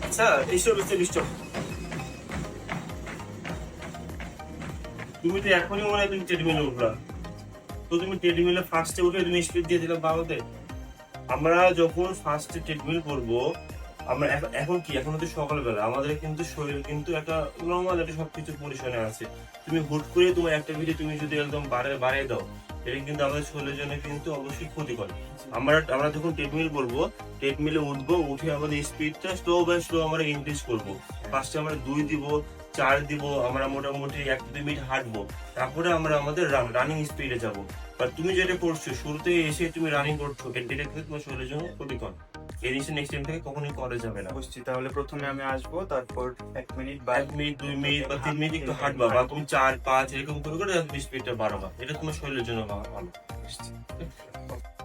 আচ্ছা 2340 তুমি তো এখনই মনে হয় তুমি ট্রেডমিলে উঠলা, তো তুমি ট্রেডমিলে ফার্স্টে উঠে তুমি স্পিড দিয়ে দিলে বাবাতে। আমরা যখন ফার্স্টে ট্রেডমিল করবো, আমরা এখন কি, এখন হচ্ছে সকালবেলা, আমাদের কিন্তু শরীর কিন্তু একটা নর্মাল একটা সবকিছু পরিশনে আছে। তুমি হুট করে তোমার অ্যাক্টিভিটি তুমি যদি একদম বাড়িয়ে দাও, এটা কিন্তু আমাদের শরীরের জন্য কিন্তু অবশ্যই ক্ষতিকর। আমরা যখন ট্রেডমিল করবো, ট্রেডমিলে উঠবো, উঠে আমাদের স্পিডটা স্লো বাই স্লো আমরা ইনক্রিজ করবো। ফার্স্টে আমরা 2 দিব, 4 দিব, আমরা মোটামুটি 1-2 মিনিট হাঁটবো, তারপরে আমরা আমাদের রানিং স্পিডে যাবো। আর তুমি যেটা করছো, শুরুতে এসে তুমি রানিং করছো, এটা কিন্তু তোমার শরীরের জন্য ক্ষতিকর। এই জিনিসটা নেক্সট টাইম থেকে কখনোই করা যাবে না। বুঝছি, তাহলে প্রথমে আমি আসবো, তারপর 1 মিনিট বা 1 মিনিট, 2 মিনিট বা 3 মিনিট একটু হাঁটবা, বা তুমি 4-5 এরকম করে করে স্পিডটা বাড়াবা, এটা তোমার শরীরের জন্য ভালো। বুঝছি।